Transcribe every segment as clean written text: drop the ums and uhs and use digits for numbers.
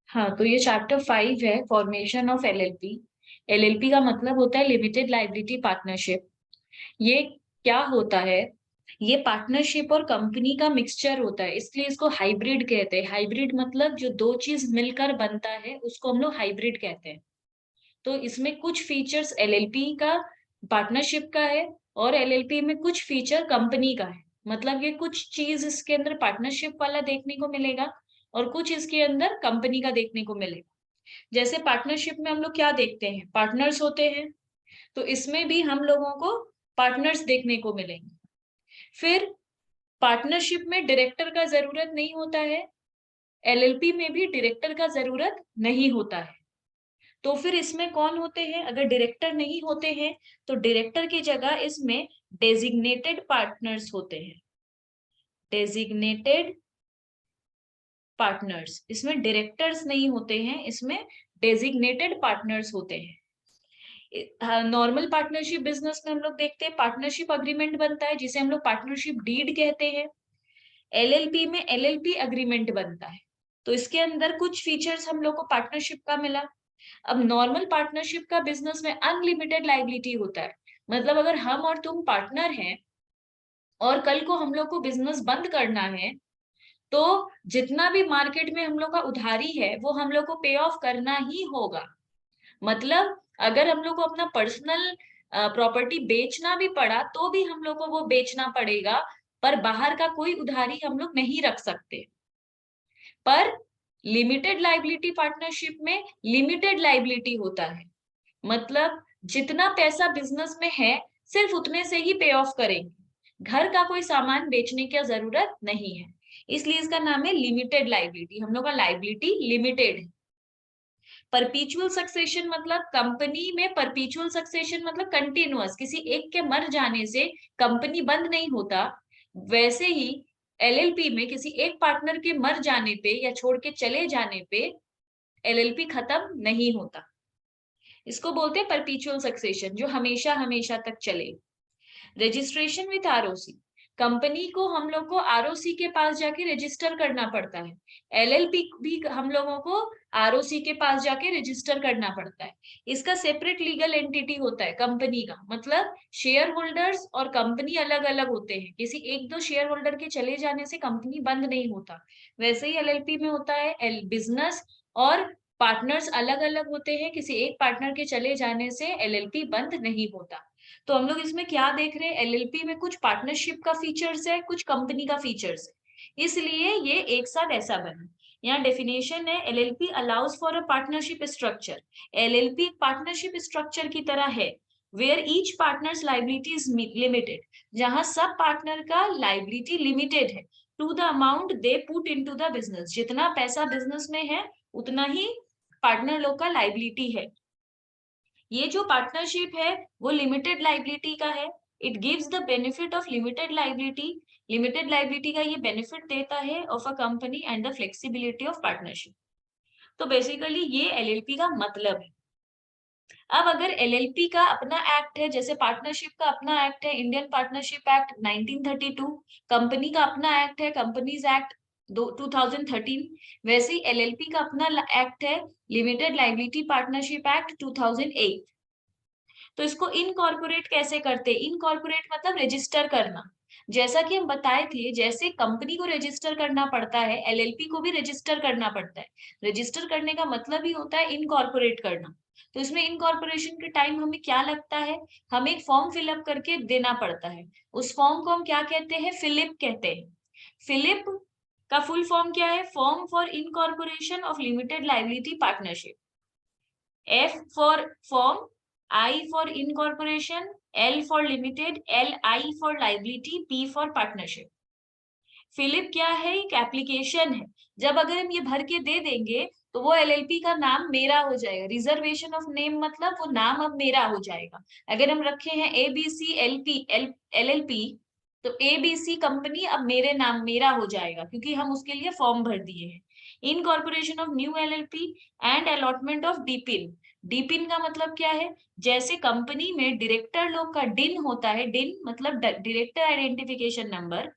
हाँ, तो ये चैप्टर 5 है, फॉर्मेशन ऑफ एलएलपी। एलएलपी का मतलब होता है लिमिटेड लाइबिलिटी पार्टनरशिप। ये क्या होता है? ये पार्टनरशिप और कंपनी का मिक्सचर होता है, इसलिए इसको हाइब्रिड कहते हैं। हाइब्रिड मतलब जो दो चीज मिलकर बनता है उसको हम लोग हाइब्रिड कहते हैं। तो इसमें कुछ फीचर्स एलएलपी का, पार्टनरशिप का है, और एलएलपी में कुछ फीचर कंपनी का है। मतलब ये कुछ चीज इसके अंदर पार्टनरशिप वाला देखने को मिलेगा और कुछ इसके अंदर कंपनी का देखने को मिलेगा। जैसे पार्टनरशिप में हम लोग क्या देखते हैं, पार्टनर्स होते हैं, तो इसमें भी हम लोगों को पार्टनर्स देखने को मिलेंगे। फिर पार्टनरशिप में डायरेक्टर का जरूरत नहीं होता है, एलएलपी में भी डायरेक्टर का जरूरत नहीं होता है। तो फिर इसमें कौन होते हैं? अगर डायरेक्टर नहीं होते हैं तो डायरेक्टर की जगह इसमें डेजिग्नेटेड पार्टनर्स होते हैं। डेजिग्नेटेड पार्टनर्स, इसमें डायरेक्टर्स नहीं होते हैं, इसमें डेजिग्नेटेड पार्टनर्स होते हैं। नॉर्मल पार्टनरशिप बिजनेस में हम लोग देखते हैं पार्टनरशिप अग्रीमेंट बनता है जिसे हम लोग पार्टनरशिप डीड कहते हैं। एलएलपी में एलएलपी अग्रीमेंट बनता है। तो इसके अंदर कुछ फीचर्स हम लोग को पार्टनरशिप का मिला। अब नॉर्मल पार्टनरशिप का बिजनेस में अनलिमिटेड लाइबिलिटी होता है। मतलब अगर हम और तुम पार्टनर हैं और कल को हम लोग को बिजनेस बंद करना है, तो जितना भी मार्केट में हम लोग का उधारी है वो हम लोग को पे ऑफ करना ही होगा। मतलब अगर हम लोग को अपना पर्सनल प्रॉपर्टी बेचना भी पड़ा तो भी हम लोग को वो बेचना पड़ेगा, पर बाहर का कोई उधारी हम लोग नहीं रख सकते। पर लिमिटेड लाइबिलिटी पार्टनरशिप में लिमिटेड लाइबिलिटी होता है। मतलब जितना पैसा बिजनेस में है सिर्फ उतने से ही पे ऑफ करेंगे, घर का कोई सामान बेचने की जरूरत नहीं है। इसलिए इसका नाम है लिमिटेड लाइबिलिटी, हम लोग का लाइबिलिटी लिमिटेड है। परपीचुअल सक्सेशन मतलब कंपनी में परपीचुअल सक्सेशन मतलब कंटिन्यूअस, किसी एक के मर जाने से कंपनी बंद नहीं होता। वैसे ही एलएलपी में किसी एक पार्टनर के मर जाने पे या छोड़ के चले जाने पे एलएलपी खत्म नहीं होता। इसको बोलते हैं परपीचुअल सक्सेशन, जो हमेशा हमेशा तक चले। रजिस्ट्रेशन विथ आरओसी, कंपनी को हम लोग को आरओसी के पास जाके रजिस्टर करना पड़ता है। एलएलपी भी हम लोगों को आरओसी के पास जाके रजिस्टर करना पड़ता है। इसका सेपरेट लीगल एंटिटी होता है कंपनी का। मतलब शेयर होल्डर्स और कंपनी अलग अलग होते हैं, किसी एक दो शेयर होल्डर के चले जाने से कंपनी बंद नहीं होता। वैसे ही एलएलपी में होता है, बिजनेस और पार्टनर्स अलग अलग होते हैं, किसी एक पार्टनर के चले जाने से एलएलपी बंद नहीं होता। तो हम लोग इसमें क्या देख रहे हैं, एलएलपी में कुछ पार्टनरशिप का फीचर्स है, कुछ कंपनी का फीचर्स है, इसलिए ये एक साथ ऐसा बना। यहाँ डेफिनेशन है, LLP allows for a partnership structure. LLP एक पार्टनरशिप स्ट्रक्चर की तरह है, where each partner's liability is limited, जहां सब पार्टनर का लाइबिलिटी लिमिटेड है to the amount they put into the business. जितना पैसा बिजनेस में है उतना ही पार्टनर लोग का लाइबिलिटी है। ये जो पार्टनरशिप है वो लिमिटेड लाइबिलिटी का है। It gives the benefit of limited liability. Limited liability का ये बेनिफिट देता है of a company and the flexibility of partnership. तो बेसिकली ये एलएलपी का मतलब है। अब अगर एलएलपी का अपना एक्ट है, जैसे पार्टनरशिप का अपना एक्ट है इंडियन पार्टनरशिप एक्ट 1932, कंपनी का अपना एक्ट है कंपनीज एक्ट 2013, वैसे ही एलएलपी का अपना एक्ट है लिमिटेड लाइबिलिटी पार्टनरशिप एक्ट 2008। तो इसको इनकॉर्पोरेट कैसे करते हैं? इनकॉर्पोरेट मतलब रजिस्टर करना। जैसा कि हम बताए थे, जैसे कंपनी को रजिस्टर करना पड़ता है एलएलपी को भी रजिस्टर करना पड़ता है। रजिस्टर करने का मतलब ही होता है इनकॉर्पोरेट करना। तो इसमें इनकॉर्पोरेशन के टाइम हमें क्या लगता है, हमें एक फॉर्म फिलअप करके देना पड़ता है। उस फॉर्म को हम क्या कहते हैं? फिलिप कहते हैं। फिलिप का फुल फॉर्म क्या है? Form for incorporation of limited liability partnership. F for firm, I for incorporation, L for limited, LI for liability, P for partnership। फिलिप क्या है? एक एप्लीकेशन है। जब अगर हम ये भर के दे देंगे तो वो एलएलपी का नाम मेरा हो जाएगा। रिजर्वेशन ऑफ नेम मतलब वो नाम अब मेरा हो जाएगा। अगर हम रखे हैं एबीसी एलपी एलएलपी, तो एबीसी कंपनी अब मेरे नाम मेरा हो जाएगा क्योंकि हम उसके लिए फॉर्म भर दिए हैं। Incorporation of new LLP and allotment of DPIN. DPIN का मतलब क्या है? जैसे कंपनी में डायरेक्टर लोग का डिन होता है, डिन मतलब डायरेक्टर आइडेंटिफिकेशन नंबर,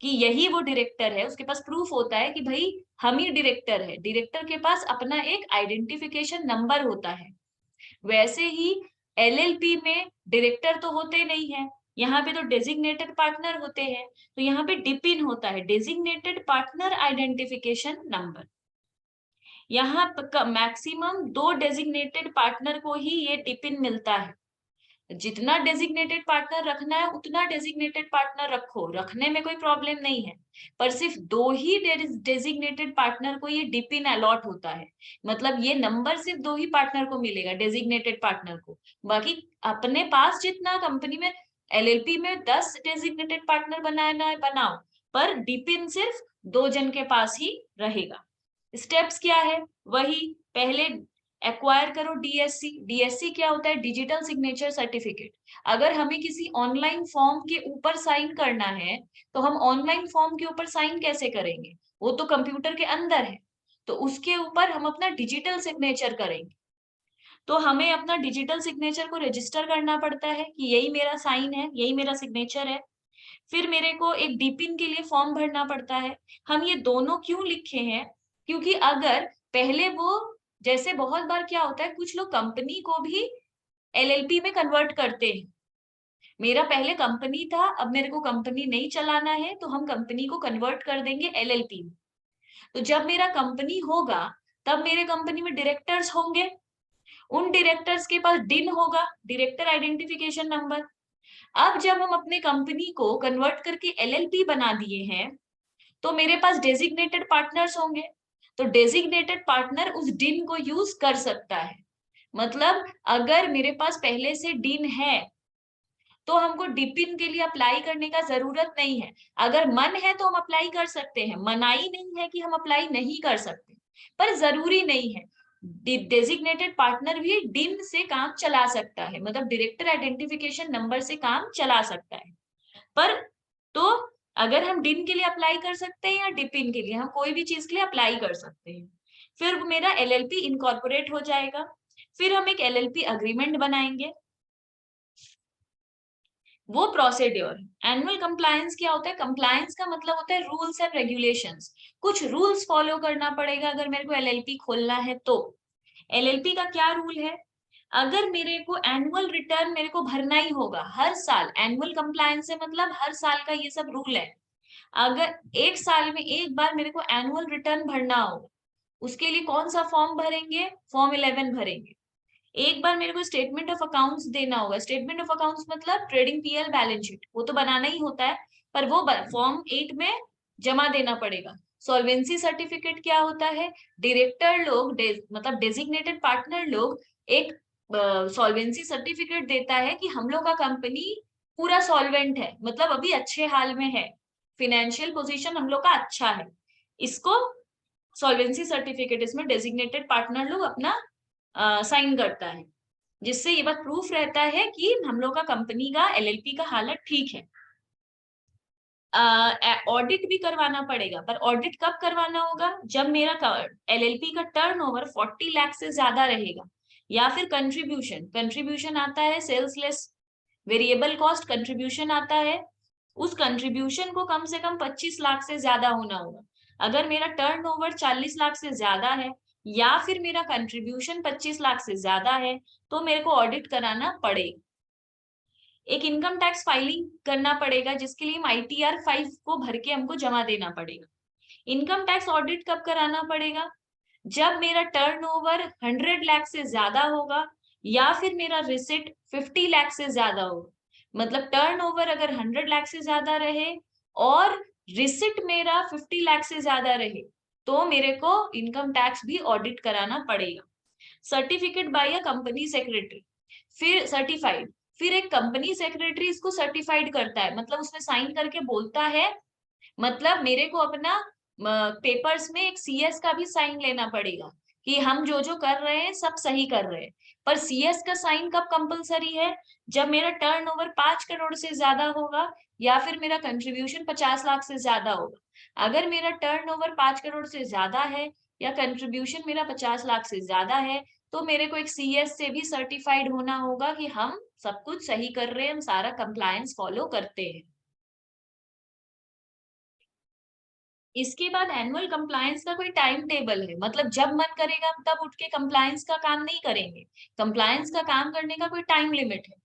कि यही वो डायरेक्टर है, उसके पास प्रूफ होता है कि भाई हम ही डायरेक्टर है, डायरेक्टर के पास अपना एक आइडेंटिफिकेशन नंबर होता है। वैसे ही एलएलपी में डायरेक्टर तो होते नहीं है, यहाँ पे तो डेजिग्नेटेड पार्टनर होते हैं, तो यहाँ पे डिपिन होता है, डेजिग्नेटेड पार्टनर आइडेंटिफिकेशन नंबर। यहाँ मैक्सिमम 2 डेजिग्नेटेड पार्टनर को ही ये डिपिन मिलता है। जितना डेजिग्नेटेड पार्टनर रखना है उतना डेजिग्नेटेड पार्टनर रखो, रखने में कोई प्रॉब्लम नहीं है, पर सिर्फ 2 ही डेजिग्नेटेड पार्टनर को ये डिपिन अलॉट होता है। मतलब ये नंबर सिर्फ 2 ही पार्टनर को मिलेगा, डेजिग्नेटेड पार्टनर को। बाकी अपने पास जितना कंपनी में एलएलपी में 10 डेजिग्नेटेड पार्टनर बनाना है बनाओ, पर डिपिन सिर्फ 2 जन के पास ही रहेगा। स्टेप्स क्या है? वही पहले एक्वायर करो डीएससी। डीएससी क्या होता है? Digital signature certificate. अगर हमें किसी ऑनलाइन फॉर्म के ऊपर साइन करना है, तो हम ऑनलाइन फॉर्म के ऊपर साइन कैसे करेंगे? वो तो कंप्यूटर के अंदर है, तो उसके ऊपर हम अपना डिजिटल सिग्नेचर करेंगे। तो हमें अपना डिजिटल सिग्नेचर को रजिस्टर करना पड़ता है कि यही मेरा साइन है, यही मेरा सिग्नेचर है। फिर मेरे को एक डीपिन के लिए फॉर्म भरना पड़ता है। हम ये दोनों क्यों लिखे हैं? क्योंकि अगर पहले वो, जैसे बहुत बार क्या होता है, कुछ लोग कंपनी को भी एलएलपी में कन्वर्ट करते हैं। मेरा पहले कंपनी था, अब मेरे को कंपनी नहीं चलाना है, तो हम कंपनी को कन्वर्ट कर देंगे एलएलपी में। तो जब मेरा कंपनी होगा, तब मेरे कंपनी में डायरेक्टर्स होंगे, उन डायरेक्टर्स के पास डिन होगा, डायरेक्टर आइडेंटिफिकेशन नंबर। अब जब हम अपने कंपनी को कन्वर्ट करके एलएलपी बना दिए हैं, तो मेरे पास डेजिग्नेटेड पार्टनर्स होंगे, तो डेजिग्नेटेड पार्टनर उस डिन को यूज कर सकता है। मतलब अगर मेरे पास पहले से डिन है, तो हमको डिपिन के लिए अप्लाई करने का जरूरत नहीं है। अगर मन है तो हम अप्लाई कर सकते हैं, मनाही नहीं है कि हम अप्लाई नहीं कर सकते, पर जरूरी नहीं है। डेजिग्नेटेड पार्टनर भी डिन से काम चला सकता है, मतलब डायरेक्टर आइडेंटिफिकेशन नंबर से काम चला सकता है। पर तो अगर हम डिन के लिए अप्लाई कर सकते हैं या डिपिन के लिए, हम कोई भी चीज के लिए अप्लाई कर सकते हैं। फिर मेरा एलएलपी इनकॉर्पोरेट हो जाएगा। फिर हम एक एलएलपी अग्रीमेंट बनाएंगे। वो प्रोसीड्योर, एनुअल कंप्लायंस क्या होता है? कंप्लायंस का मतलब होता है रूल्स एंड रेगुलेशंस। कुछ रूल्स फॉलो करना पड़ेगा अगर मेरे को एलएलपी खोलना है तो। एलएलपी का क्या रूल है? अगर मेरे को एनुअल रिटर्न मेरे को भरना ही होगा हर साल, एनुअल कंप्लायंस से मतलब हर साल का ये सब रूल है। अगर एक साल में एक बार मेरे को एनुअल रिटर्न भरना होगा, उसके लिए कौन सा फॉर्म भरेंगे? फॉर्म 11 भरेंगे। एक बार मेरे को स्टेटमेंट ऑफ अकाउंट्स देना होगा। स्टेटमेंट ऑफ अकाउंट्स मतलब ट्रेडिंग पीएल बैलेंस शीट, वो तो बनाना ही होता है, पर वो फॉर्म 8 में जमा देना पड़ेगा। सॉल्वेंसी सर्टिफिकेट क्या होता है? डायरेक्टर लोग मतलब डेजिग्नेटेड पार्टनर लोग एक सॉल्वेंसी सर्टिफिकेट देता है कि हम लोग का कंपनी पूरा सॉल्वेंट है, मतलब अभी अच्छे हाल में है, फिनेंशियल पोजीशन हम लोग का अच्छा है। इसको सॉल्वेंसी सर्टिफिकेट, इसमें डेजिग्नेटेड पार्टनर लोग अपना साइन करता है, जिससे ये बात प्रूफ रहता है कि हम लोग का कंपनी का एलएलपी का हालत ठीक है। ऑडिट भी करवाना पड़ेगा, पर ऑडिट कब करवाना होगा? जब मेरा एलएलपी का टर्नओवर 40 लाख से ज्यादा रहेगा, या फिर कंट्रीब्यूशन, कंट्रीब्यूशन आता है sales less variable cost contribution आता है, उस कंट्रीब्यूशन को कम से कम 25 लाख से ज्यादा होना होगा। अगर मेरा टर्नओवर 40 लाख से ज्यादा है, या फिर मेरा कंट्रीब्यूशन 25 लाख से ज्यादा है, तो मेरे को ऑडिट कराना पड़ेगा। एक इनकम टैक्स फाइलिंग करना पड़ेगा, जिसके लिए ITR 5 को भर के हमको जमा देना पड़ेगा। इनकम टैक्स ऑडिट कब कराना पड़ेगा? जब मेरा टर्नओवर 100 लाख से ज्यादा होगा, या फिर मेरा रिसिट 50 लाख से ज्यादा होगा। मतलब टर्नओवर अगर 100 लाख से ज्यादा रहे और रिसिट मेरा 50 लाख से ज्यादा रहे, तो मेरे को इनकम टैक्स भी ऑडिट कराना पड़ेगा। Certificate bye a company secretary, फिर सर्टिफाइड, फिर एक कंपनी सेक्रेटरी इसको सर्टिफाइड करता है, मतलब उसमें साइन करके बोलता है, मतलब मेरे को अपना पेपर्स में एक सीएस का भी साइन लेना पड़ेगा कि हम जो जो कर रहे हैं सब सही कर रहे हैं। पर सीएस का साइन कब कंपलसरी है? जब मेरा टर्नओवर 5 करोड़ से ज्यादा होगा, या फिर मेरा कंट्रीब्यूशन 50 लाख से ज्यादा होगा। अगर मेरा टर्नओवर 5 करोड़ से ज्यादा है, या कंट्रीब्यूशन मेरा 50 लाख से ज्यादा है, तो मेरे को एक सीएस से भी सर्टिफाइड होना होगा कि हम सब कुछ सही कर रहे हैं, हम सारा कंप्लायंस फॉलो करते हैं। इसके बाद एनुअल कंप्लायंस का कोई टाइम टेबल है, मतलब जब मन करेगा हम तब उठ के कंप्लायंस का काम नहीं करेंगे। कंप्लायंस का काम करने का कोई टाइम लिमिट है।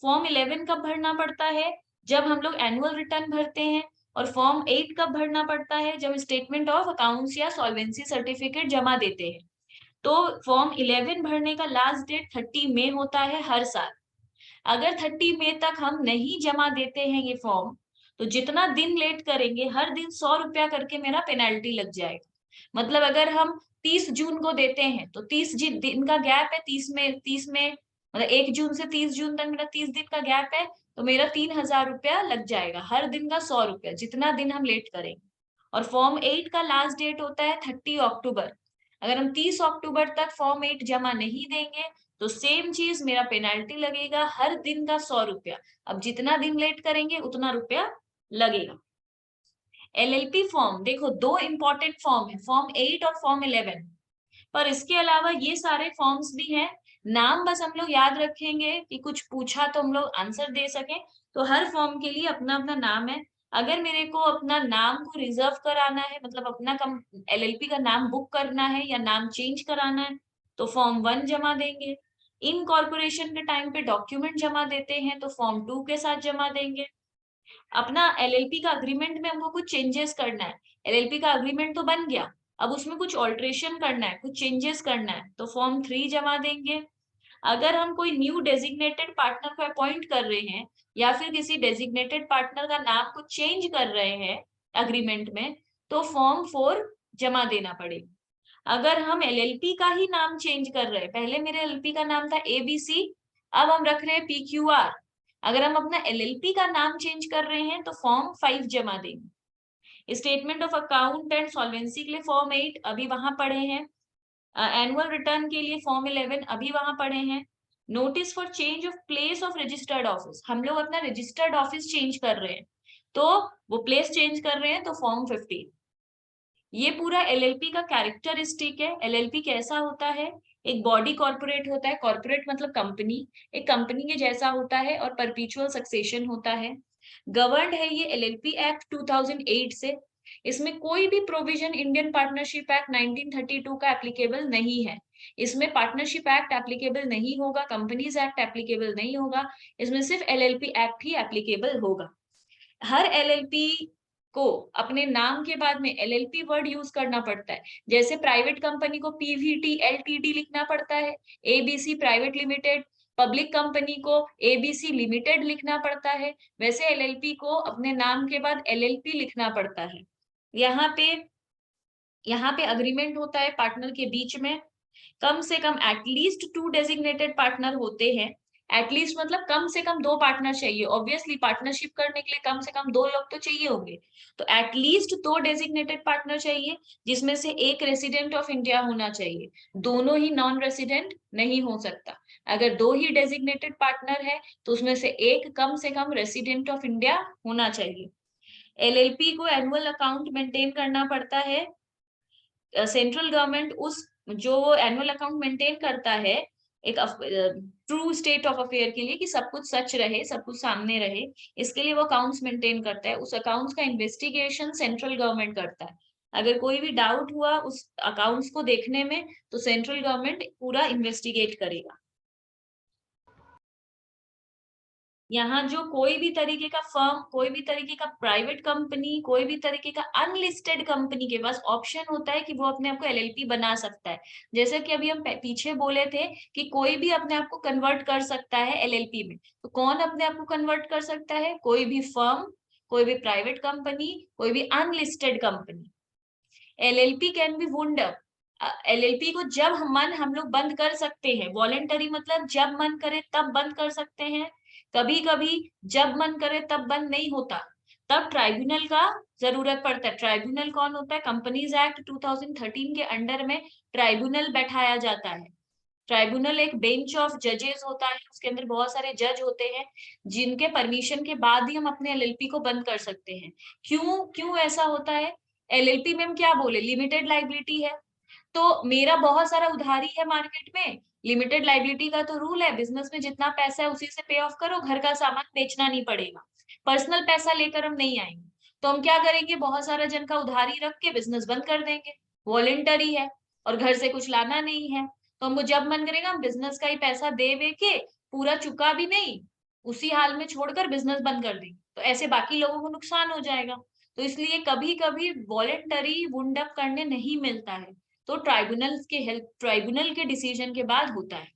फॉर्म 11 कब भरना पड़ता है? जब हम लोग एनुअल रिटर्न भरते हैं। और फॉर्म 8 कब भरना पड़ता है? जब स्टेटमेंट ऑफ अकाउंट्स या सॉल्वेंसी सर्टिफिकेट जमा देते हैं। तो फॉर्म 11 भरने का लास्ट डेट 30 मई होता है हर साल। अगर 30 मई तक हम नहीं जमा देते हैं ये फॉर्म, तो जितना दिन लेट करेंगे हर दिन 100 रुपया करके मेरा पेनल्टी लग जाएगा। मतलब अगर हम 30 जून को देते हैं तो 30 दिन का गैप है, 30 में मतलब 1 जून से 30 जून तक मेरा 30 दिन का गैप है, तो मेरा 3,000 रुपया लग जाएगा, हर दिन का 100 रुपया, जितना दिन हम लेट करेंगे। और फॉर्म 8 का लास्ट डेट होता है 30 अक्टूबर। अगर हम 30 अक्टूबर तक फॉर्म 8 जमा नहीं देंगे तो सेम चीज, मेरा पेनल्टी लगेगा हर दिन का 100 रुपया। अब जितना दिन लेट करेंगे उतना रुपया लगेगा। एलएलपी फॉर्म देखो, दो इंपॉर्टेंट फॉर्म है, फॉर्म 8 और फॉर्म 11। पर इसके अलावा ये सारे फॉर्म्स भी हैं। नाम बस हम लोग याद रखेंगे कि कुछ पूछा तो हम लोग आंसर दे सकें। तो हर फॉर्म के लिए अपना अपना नाम है। अगर मेरे को अपना नाम को रिजर्व कराना है, मतलब अपना एलएलपी का नाम बुक करना है या नाम चेंज कराना है, तो फॉर्म 1 जमा देंगे। इनकॉर्पोरेशन के टाइम पे डॉक्यूमेंट जमा देते हैं तो फॉर्म 2 के साथ जमा देंगे। अपना एलएलपी का अग्रीमेंट में हमको कुछ चेंजेस करना है। एलएलपी का अग्रीमेंट तो बन गया, अब उसमें कुछ ऑल्ट्रेशन करना है, कुछ चेंजेस करना है, तो फॉर्म 3 जमा देंगे। अगर हम कोई न्यू डेजिग्नेटेड पार्टनर को अपॉइंट कर रहे हैं या फिर किसी डेजिग्नेटेड पार्टनर का नाम को चेंज कर रहे हैं अग्रीमेंट में, तो फॉर्म 4 जमा देना पड़ेगा। अगर हम एलएलपी का ही नाम चेंज कर रहे हैं, पहले मेरे एलएलपी का नाम था एबीसी, अब हम रख रहे हैं पीक्यूआर, अगर हम अपना एलएलपी का नाम चेंज कर रहे हैं तो फॉर्म 5 जमा देंगे। Statement of account and solvency के लिए फॉर्म 8 अभी वहां पढ़े हैं। एनुअल रिटर्न के लिए फॉर्म 11 अभी वहां पढ़े हैं। Notice for change of place of registered office, हम लोग अपना रजिस्टर्ड ऑफिस चेंज कर रहे हैं, तो वो प्लेस चेंज कर रहे हैं तो फॉर्म 15। ये पूरा एलएलपी का कैरेक्टरिस्टिक है। एलएलपी कैसा होता है? एक बॉडी कॉर्पोरेट होता है, कॉर्पोरेट मतलब कंपनी, एक कंपनी के जैसा होता है और परपेचुअल सक्सेशन होता है। गवर्नड है ये एलएलपी एक्ट 2008 से। इसमें कोई भी प्रोविजन इंडियन पार्टनरशिप एक्ट 1932 का एप्लीकेबल नहीं है। इसमें पार्टनरशिप एक्ट एप्लीकेबल नहीं होगा, कंपनीज एक्ट एप्लीकेबल नहीं होगा, इसमें सिर्फ एलएलपी एक्ट ही एप्लीकेबल होगा। हर एलएलपी को अपने नाम के बाद में एलएलपी वर्ड यूज करना पड़ता है। जैसे प्राइवेट कंपनी को पीवीटी एलटीडी लिखना पड़ता है, ABC private limited, public company को एबीसी लिमिटेड लिखना पड़ता है, वैसे एलएलपी को अपने नाम के बाद एलएलपी लिखना पड़ता है। यहाँ पे अग्रीमेंट होता है पार्टनर के बीच में। कम से कम एटलीस्ट 2 डेजिग्नेटेड पार्टनर होते हैं। एटलीस्ट मतलब कम से कम 2 पार्टनर चाहिए, ऑब्वियसली पार्टनरशिप करने के लिए कम से कम 2 लोग तो चाहिए होंगे। तो एटलीस्ट 2 डेजिग्नेटेड पार्टनर चाहिए, जिसमें से एक रेसिडेंट ऑफ इंडिया होना चाहिए, दोनों ही नॉन रेसिडेंट नहीं हो सकता। अगर 2 ही डेजिग्नेटेड पार्टनर है तो उसमें से एक कम से कम रेसिडेंट ऑफ इंडिया होना चाहिए। एलएलपी को एनुअल अकाउंट मेंटेन करना पड़ता है। सेंट्रल गवर्नमेंट उस जो एनुअल अकाउंट मेंटेन करता है एक ट्रू स्टेट ऑफ अफेयर के लिए, कि सब कुछ सच रहे, सब कुछ सामने रहे, इसके लिए वो अकाउंट्स मेंटेन करता है। उस अकाउंट्स का इन्वेस्टिगेशन सेंट्रल गवर्नमेंट करता है। अगर कोई भी डाउट हुआ उस अकाउंट्स को देखने में तो सेंट्रल गवर्नमेंट पूरा इन्वेस्टिगेट करेगा। यहाँ जो कोई भी तरीके का फर्म, कोई भी तरीके का प्राइवेट कंपनी, कोई भी तरीके का अनलिस्टेड कंपनी के पास ऑप्शन होता है कि वो अपने आप को एलएलपी बना सकता है। जैसे कि अभी हम पीछे बोले थे कि कोई भी अपने आप को कन्वर्ट कर सकता है एलएलपी में, तो कौन अपने आप को कन्वर्ट कर सकता है? कोई भी फर्म, कोई भी प्राइवेट कंपनी, कोई भी unlisted company. LLP can be wound up. LLP को जब हम लोग बंद कर सकते हैं, वॉलेंटरी मतलब जब मन करे तब बंद कर सकते हैं। कभी कभी जब मन करे तब बंद नहीं होता, तब ट्राइब्यूनल का जरूरत पड़ता है। ट्राइब्यूनल कौन होता है? कंपनीज एक्ट 2013 के अंडर में ट्राइब्यूनल बैठाया जाता है। ट्राइब्यूनल एक बेंच ऑफ जजेस होता है, उसके अंदर बहुत सारे जज होते हैं, जिनके परमिशन के बाद ही हम अपने एलएलपी को बंद कर सकते हैं। क्यों क्यों ऐसा होता है? एलएलपी में हम क्या बोले, लिमिटेड लाइबिलिटी है, तो मेरा बहुत सारा उधारी है मार्केट में। लिमिटेड लाइबिलिटी का तो रूल है, बिजनेस में जितना पैसा है उसी से पे ऑफ करो, घर का सामान बेचना नहीं पड़ेगा, पर्सनल पैसा लेकर हम नहीं आएंगे। तो हम क्या करेंगे, बहुत सारा जन का उधारी रख के बिजनेस बंद कर देंगे, वॉलेंटरी है और घर से कुछ लाना नहीं है, तो हमको जब मन करेगा हम बिजनेस का ही पैसा दे वे के पूरा चुका भी नहीं, उसी हाल में छोड़कर बिजनेस बंद कर देंगे, तो ऐसे बाकी लोगों को नुकसान हो जाएगा। तो इसलिए कभी कभी वॉलेंटरी वुंड अप करने नहीं मिलता है, तो ट्राइब्यूनल के डिसीजन के बाद होता है।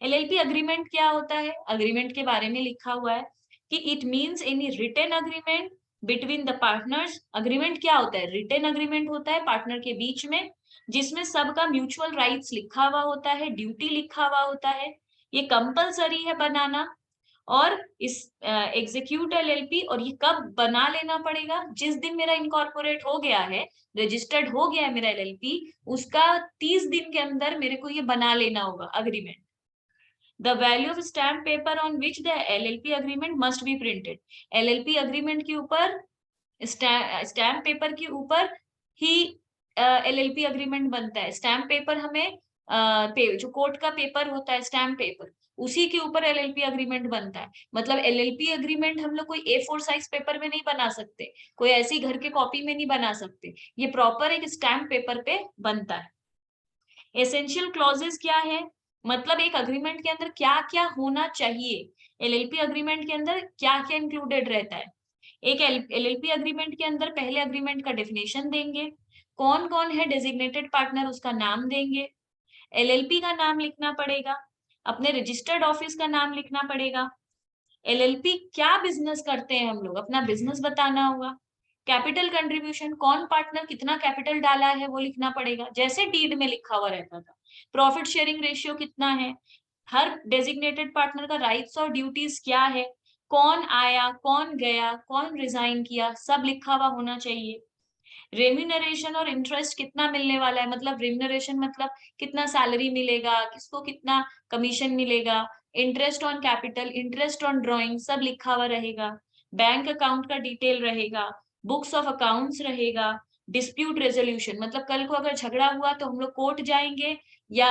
एलएलपी अग्रीमेंट क्या होता है, अग्रीमेंट के बारे में लिखा हुआ है कि it means any written agreement between the partners. Agreement क्या होता है, रिटन अग्रीमेंट होता है पार्टनर के बीच में, जिसमें सबका म्यूचुअल राइट्स लिखा हुआ होता है, ड्यूटी लिखा हुआ होता है, ये कंपलसरी है बनाना। और इस एग्जीक्यूट एलएलपी, और ये कब बना लेना पड़ेगा, जिस दिन मेरा इनकॉर्पोरेट हो गया है, रजिस्टर्ड हो गया है मेरा एलएलपी, उसका 30 दिन के अंदर मेरे को ये बना लेना होगा agreement. The value of stamp paper on which the LLP agreement must be printed. LLP agreement के ऊपर स्टैम्प पेपर के ऊपर ही LLP agreement बनता है। स्टैम्प पेपर हमें जो कोर्ट का पेपर होता है स्टैम्प पेपर, उसी के ऊपर LLP agreement बनता है। मतलब LLP agreement हम लोग कोई A4 साइज पेपर में नहीं बना सकते, कोई ऐसी घर के कॉपी में नहीं बना सकते, ये प्रॉपर एक स्टैम्प पेपर पे बनता है। एसेंशियल क्लॉजेस क्या है, मतलब एक अग्रीमेंट के अंदर क्या क्या होना चाहिए, एलएलपी अग्रीमेंट के अंदर क्या क्या इंक्लूडेड रहता है। एक एलएलपी अग्रीमेंट के अंदर पहले अग्रीमेंट का डेफिनेशन देंगे, कौन कौन है डेजिग्नेटेड पार्टनर उसका नाम देंगे, एलएलपी का नाम लिखना पड़ेगा, अपने रजिस्टर्ड ऑफिस का नाम लिखना पड़ेगा, एलएलपी क्या बिजनेस करते हैं हम लोग, अपना बिजनेस बताना होगा, कैपिटल कंट्रीब्यूशन, कौन पार्टनर कितना कैपिटल डाला है वो लिखना पड़ेगा, जैसे डीड में लिखा हुआ रहता था। प्रॉफिट शेयरिंग रेशियो कितना है, हर डेजिग्नेटेड पार्टनर का राइट्स और ड्यूटीज क्या है, कौन आया कौन गया कौन रिजाइन किया, सब लिखा हुआ होना चाहिए। रेम्यूनरेशन और इंटरेस्ट कितना मिलने वाला है, मतलब रेम्यूनरेशन मतलब कितना सैलरी मिलेगा, किसको कितना कमीशन मिलेगा, interest on capital, interest on drawing, सब लिखा हुआ रहेगा। बैंक अकाउंट का डिटेल रहेगा, बुक्स ऑफ अकाउंट्स रहेगा, डिस्प्यूट रेजोल्यूशन, मतलब कल को अगर झगड़ा हुआ तो हम लोग कोर्ट जाएंगे या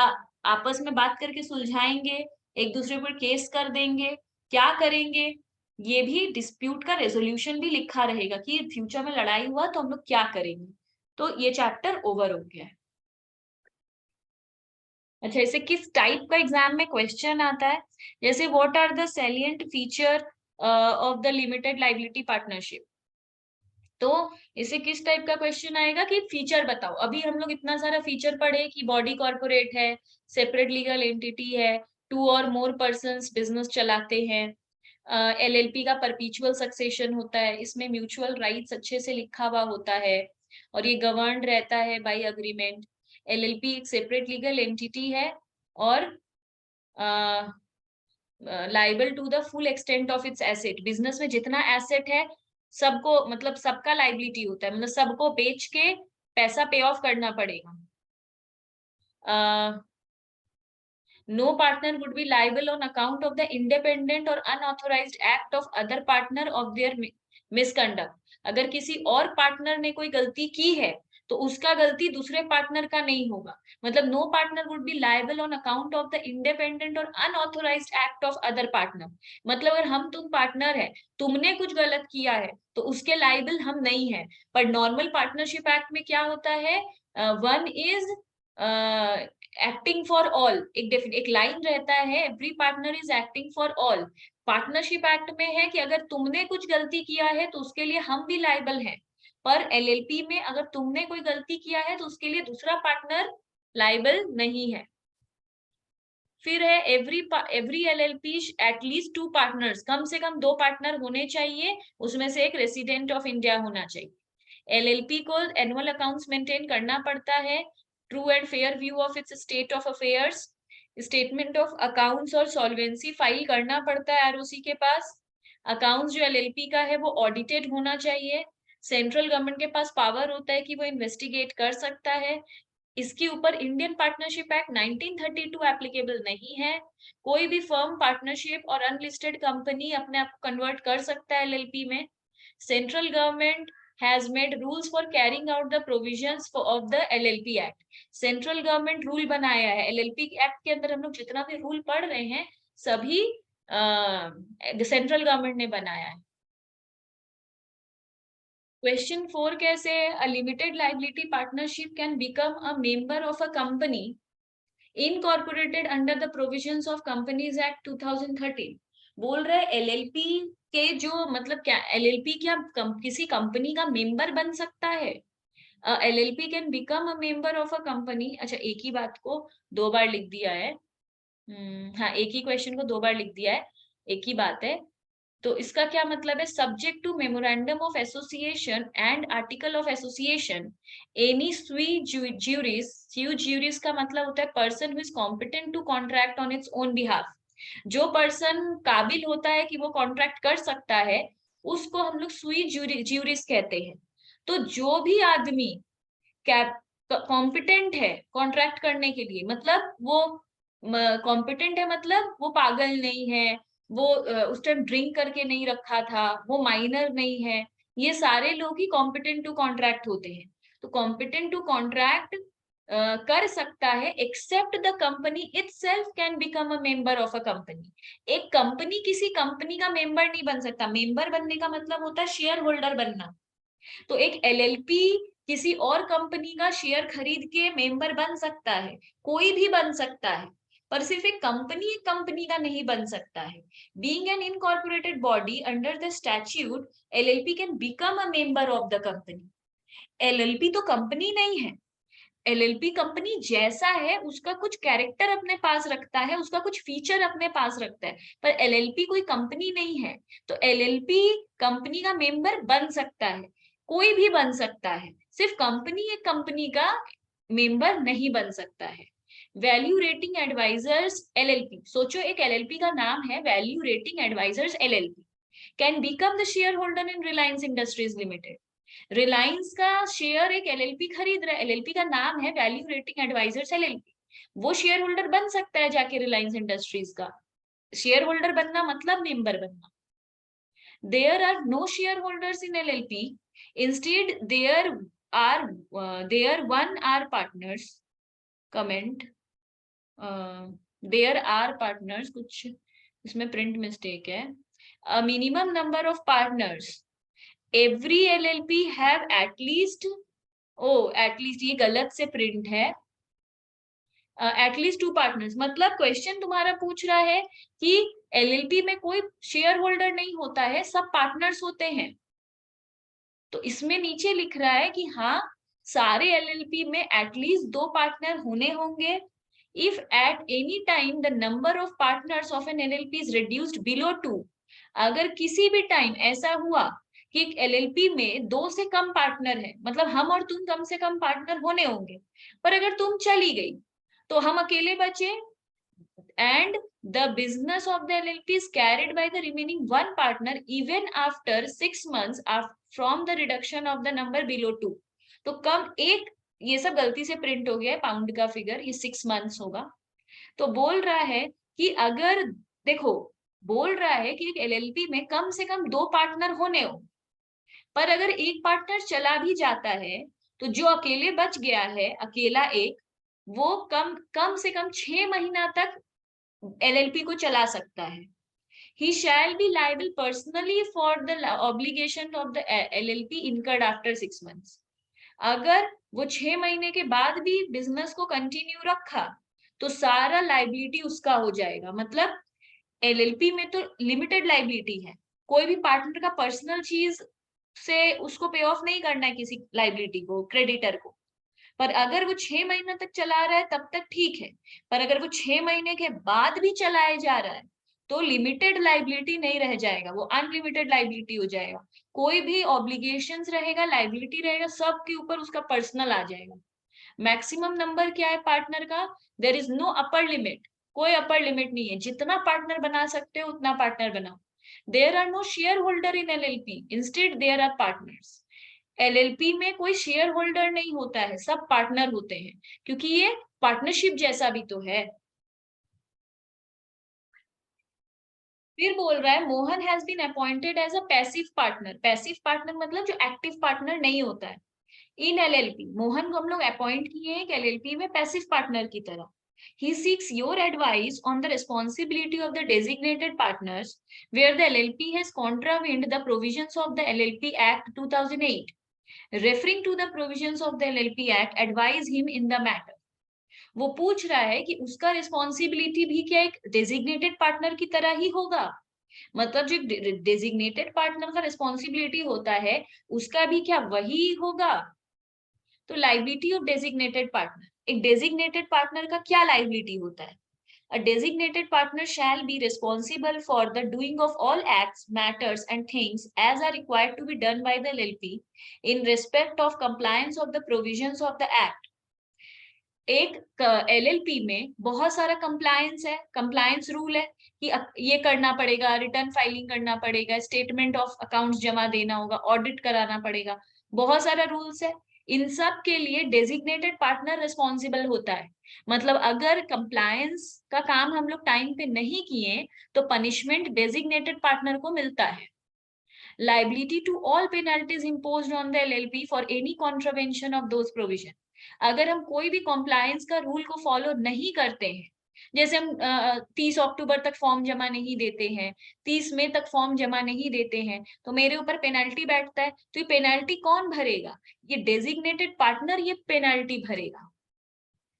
आपस में बात करके सुलझाएंगे, एक दूसरे पर केस कर देंगे, क्या करेंगे, ये भी डिस्प्यूट का रेजोल्यूशन भी लिखा रहेगा कि फ्यूचर में लड़ाई हुआ तो हम लोग क्या करेंगे। तो ये चैप्टर ओवर हो गया है। अच्छा, इसे किस टाइप का एग्जाम में क्वेश्चन आता है, जैसे what are the salient feature of the limited liability partnership, तो इसे किस टाइप का क्वेश्चन आएगा कि फीचर बताओ। अभी हम लोग इतना सारा फीचर पढ़े कि बॉडी कॉर्पोरेट है, सेपरेट लीगल एंटिटी है, टू और मोर पर्सन्स बिजनेस चलाते हैं, एलएलपी का परपीचुअल सक्सेशन होता है, इसमें म्यूचुअल राइट्स अच्छे से लिखा हुआ होता है और ये गवर्न रहता है बाय अग्रीमेंट। एलएलपी एक सेपरेट लीगल एंटिटी है और liable to the full extent of its asset, business में जितना एसेट है सबको, मतलब सबका लाइबिलिटी होता है, मतलब सबको बेच के पैसा पे ऑफ करना पड़ेगा। No partner would be liable on account of the independent or unauthorized act of other partner of their misconduct. अगर किसी और पार्टनर ने कोई गलती की है तो उसका गलती दूसरे पार्टनर का नहीं होगा, मतलब no partner would be liable on account of the independent or unauthorised act of other partner. मतलब अगर हम तुम पार्टनर है, तुमने कुछ गलत किया है तो उसके लाइबल हम नहीं है। पर नॉर्मल पार्टनरशिप एक्ट में क्या होता है, one is acting for all, एक लाइन रहता है, every partner is acting for all. Partnership act में है कि अगर तुमने कुछ गलती किया है तो उसके लिए हम भी लाइबल हैं, पर एलएलपी में अगर तुमने कोई गलती किया है तो उसके लिए दूसरा पार्टनर लाइबल नहीं है। फिर है एवरी एलएलपी एटलीस्ट 2 पार्टनर्स, कम से कम 2 पार्टनर होने चाहिए, उसमें से एक रेसिडेंट ऑफ इंडिया होना चाहिए। एलएलपी को एनुअल अकाउंट्स मेंटेन करना पड़ता है, true and fair view of its state of affairs, statement of accounts और सॉल्वेंसी फाइल करना पड़ता है आरओसी के पास। अकाउंट्स जो एलएलपी का है वो ऑडिटेड होना चाहिए। सेंट्रल गवर्नमेंट के पास पावर होता है कि वो इन्वेस्टिगेट कर सकता है। इसके ऊपर इंडियन पार्टनरशिप एक्ट 1932 एप्लीकेबल नहीं है। कोई भी फर्म, पार्टनरशिप और अनलिस्टेड कंपनी अपने आप को कन्वर्ट कर सकता है एलएलपी में। Central government has made rules for carrying out the provisions of the LLP Act. Central government rule बनाया है एलएलपी एक्ट के अंदर, हम लोग जितना भी रूल पढ़ रहे हैं सभी सेंट्रल गवर्नमेंट ने बनाया है। क्वेश्चन 4 कैसे है? A limited liability partnership can become a member of a company incorporated under the provisions of companies act 2013। बोल रहे एलएलपी के जो मतलब क्या एलएलपी क्या किसी कंपनी का मेंबर बन सकता है? LLP can become a member of a company. अच्छा, एक ही बात को दो बार लिख दिया है। हाँ, एक ही क्वेश्चन को दो बार लिख दिया है, एक ही बात है। तो इसका क्या मतलब है? Subject to memorandum of association and article of association any sui sui juris मतलब होता है person who is competent to contract on its own behalf. जो पर्सन काबिल होता है कि वो कॉन्ट्रैक्ट कर सकता है, उसको हम लोग स्वी ज्यूरिस कहते हैं। तो जो भी आदमी कॉम्पिटेंट है कॉन्ट्रैक्ट करने के लिए, मतलब वो कॉम्पिटेंट है, मतलब वो पागल नहीं है, वो उस टाइम ड्रिंक करके नहीं रखा था, वो माइनर नहीं है, ये सारे लोग ही कॉम्पिटेंट टू कॉन्ट्रैक्ट होते हैं। तो कॉम्पिटेंट टू कॉन्ट्रैक्ट कर सकता है except the company itself can become a member of a company. एक कंपनी किसी कंपनी का मेंबर नहीं बन सकता। मेंबर बनने का मतलब होता है शेयर होल्डर बनना। तो एक एलएलपी किसी और कंपनी का शेयर खरीद के मेंबर बन सकता है, कोई भी बन सकता है, पर सिर्फ एक कंपनी का नहीं बन सकता है। Being an incorporated body under the statute, LLP can become a member of the company. LLP तो कंपनी नहीं है। एलएलपी कंपनी जैसा है, उसका कुछ कैरेक्टर अपने पास रखता है, उसका कुछ फीचर अपने पास रखता है, पर एलएलपी कोई कंपनी नहीं है। तो एलएलपी कंपनी का मेंबर बन सकता है, कोई भी बन सकता है, सिर्फ कंपनी एक कंपनी का मेंबर नहीं बन सकता है। वैल्यू रेटिंग एडवाइजर्स एलएलपी, सोचो एक एलएलपी का नाम है Value Rating Advisors LLP, can become the shareholder in Reliance Industries Limited. Reliance का शेयर एक एलएलपी खरीद रहा है, एलएलपी का नाम है वैल्यू रेटिंग एडवाइजर्स एलएलपी, वो शेयर होल्डर बन सकता है जाके रिलायंस इंडस्ट्रीज का। शेयर होल्डर बनना मतलब मेंबर बनना। There are no shareholders in LLP, instead are there one are partners. Comment, there are partners, कुछ इसमें प्रिंट मिस्टेक है। A minimum number of partners. Every LLP have at least, at least ये गलत से print है। At least to partners मतलब question तुम्हारा पूछ रहा है कि एलएलपी में कोई शेयर होल्डर नहीं होता है, सब पार्टनर्स होते हैं। तो इसमें नीचे लिख रहा है कि हाँ, सारे एलएलपी में एटलीस्ट दो पार्टनर होने होंगे। If at any time the number of partners of an LLP is reduced below 2, अगर किसी भी टाइम ऐसा हुआ कि एक एलएलपी में दो से कम पार्टनर है, मतलब हम और तुम कम से कम पार्टनर होने होंगे, पर अगर तुम चली गई तो हम अकेले बचे, and the business of the LLP is carried by the remaining one partner even after 6 months from the reduction of the number below 2। तो कम एक, ये सब गलती से प्रिंट हो गया है पाउंड का फिगर, ये 6 मंथ्स होगा। तो बोल रहा है कि अगर देखो, बोल रहा है कि एक एलएलपी में कम से कम दो पार्टनर होने हो, पर अगर एक पार्टनर चला भी जाता है तो जो अकेले बच गया है, अकेला एक, वो कम कम से कम 6 महीना तक एलएलपी को चला सकता है। He shall be liable personally for the obligation of the LLP incurred after 6 months। अगर वो 6 महीने के बाद भी बिजनेस को कंटिन्यू रखा तो सारा लाइबिलिटी उसका हो जाएगा। मतलब एलएलपी में तो लिमिटेड लाइबिलिटी है, कोई भी पार्टनर का पर्सनल चीज से उसको पे ऑफ नहीं करना है किसी लाइबिलिटी को, क्रेडिटर को। पर अगर वो 6 महीने तक चला रहा है तब तक ठीक है, पर अगर वो 6 महीने के बाद भी चलाया जा रहा है तो लिमिटेड लाइबिलिटी नहीं रह जाएगा, वो अनलिमिटेड लाइबिलिटी हो जाएगा। कोई भी ऑब्लिगेशंस रहेगा, लाइबिलिटी रहेगा, सबके ऊपर उसका पर्सनल आ जाएगा। मैक्सिमम नंबर क्या है पार्टनर का? There is no upper limit, कोई अपर लिमिट नहीं है, जितना पार्टनर बना सकते हो उतना पार्टनर बनाओ। There are no shareholder in LLP, instead there are partners. LLP में कोई शेयर होल्डर नहीं होता है, सब पार्टनर होते हैं, क्योंकि ये पार्टनरशिप जैसा भी तो है। फिर बोल रहा है Mohan has been appointed as a passive partner. Passive partner मतलब जो एक्टिव पार्टनर नहीं होता है इन एलएलपी। मोहन को हम लोग अपॉइंट किए हैं एक एलएलपी में पैसिव पार्टनर की तरह। He seeks your advice on the responsibility of the designated partners where the LLP has contravened the provisions of the LLP Act 2008. Referring to the provisions of the LLP Act, advise him in the matter. वो पूछ रहा है कि उसका responsibility भी क्या एक designated partner की तरह ही होगा, मतलब जो डेजिग्नेटेड पार्टनर का रिस्पॉन्सिबिलिटी होता है उसका भी क्या वही होगा। तो लाइबिलिटी ऑफ डेजिग्नेटेड पार्टनर, एक डेजिग्नेटेड पार्टनर का क्या लाइबिलिटी होता है। A designated partner shall be responsible for the doing of all acts, matters, and things as are required to be done by the LLP in respect of compliance of the provisions of the Act. एक LLP में बहुत सारा compliance है, compliance rule है कि ये करना पड़ेगा, रिटर्न फाइलिंग करना पड़ेगा, स्टेटमेंट ऑफ अकाउंट्स जमा देना होगा, ऑडिट कराना पड़ेगा, बहुत सारा रूल्स है। इन सब के लिए डेजिग्नेटेड पार्टनर रिस्पॉन्सिबल होता है। मतलब अगर कंप्लायंस का काम हम लोग टाइम पे नहीं किए तो पनिशमेंट डेजिग्नेटेड पार्टनर को मिलता है। Liability to all penalties imposed on the LLP for any contravention of those provision. अगर हम कोई भी कॉम्प्लायंस का रूल को फॉलो नहीं करते हैं, जैसे हम 30 अक्टूबर तक फॉर्म जमा नहीं देते हैं, 30 मई तक फॉर्म जमा नहीं देते हैं, तो मेरे ऊपर पेनल्टी बैठता है। तो ये पेनल्टी कौन भरेगा? ये डेजिग्नेटेड पार्टनर ये पेनल्टी भरेगा।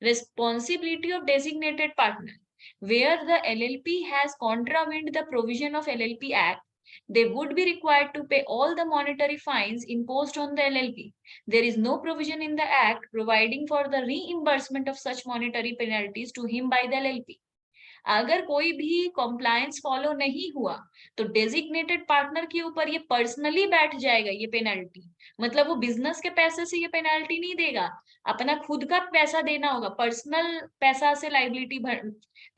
Responsibility of designated partner, where the LLP has contravened the provision of LLP Act, they would be required to pay all the monetary fines imposed on the LLP. There is no provision in the Act providing for the reimbursement of such monetary penalties to him by the LLP. अगर कोई भी compliance follow नहीं हुआ तो designated partner के ऊपर ये personally बैठ जाएगा ये पेनल्टी। मतलब वो बिजनेस के पैसे से ये पेनल्टी नहीं देगा, अपना खुद का पैसा देना होगा, पर्सनल पैसा से लाइबिलिटी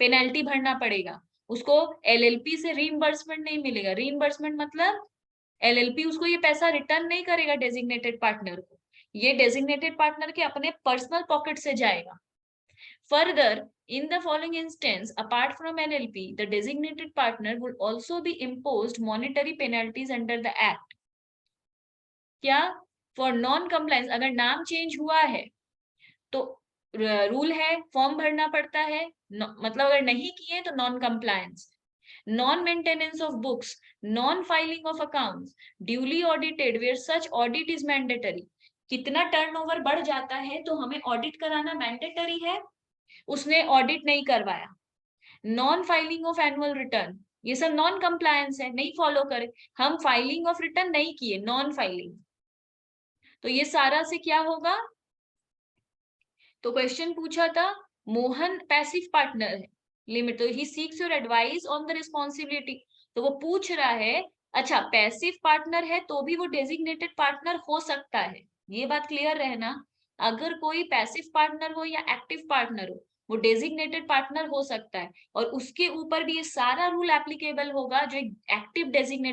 पेनल्टी भरना पड़ेगा उसको। LLP से रीइंबर्समेंट नहीं मिलेगा। रीइंबर्समेंट मतलब LLP उसको ये पैसा रिटर्न नहीं करेगा डेजिग्नेटेड पार्टनर को, ये डेजिग्नेटेड पार्टनर के अपने पर्सनल पॉकेट से जाएगा। Further, in the following instance, apart from LLP, the designated partner would also be imposed monetary penalties under the Act. क्या? For non-compliance, अगर नाम चेंज हुआ है तो रूल है फॉर्म भरना पड़ता है, मतलब अगर नहीं किए तो non compliance, non maintenance of books, non filing of accounts, duly audited where such audit is mandatory. कितना टर्नओवर बढ़ जाता है तो हमें ऑडिट कराना मैंडेटरी है, उसने ऑडिट नहीं करवाया। Non filing of annual return, ये सब नॉन कंप्लायंस है, नहीं फॉलो करे, हम फाइलिंग ऑफ रिटर्न नहीं किए, नॉन फाइलिंग, तो ये सारा से क्या होगा। तो क्वेश्चन पूछा था मोहन पैसिव पार्टनर है, लिमिट, तो he seeks your advice on the responsibility, तो वो पूछ रहा है अच्छा पैसिव पार्टनर है तो भी वो डेजिग्नेटेड पार्टनर हो सकता है, ये बात क्लियर रहना। अगर कोई पैसिव पार्टनर हो या एक्टिव पार्टनर हो वो डेजिग्नेटेड पार्टनर हो सकता है और उसके ऊपर भी ये सारा रूल एप्लीकेबल होगा जो एक्टिव डेजिग्नेटेड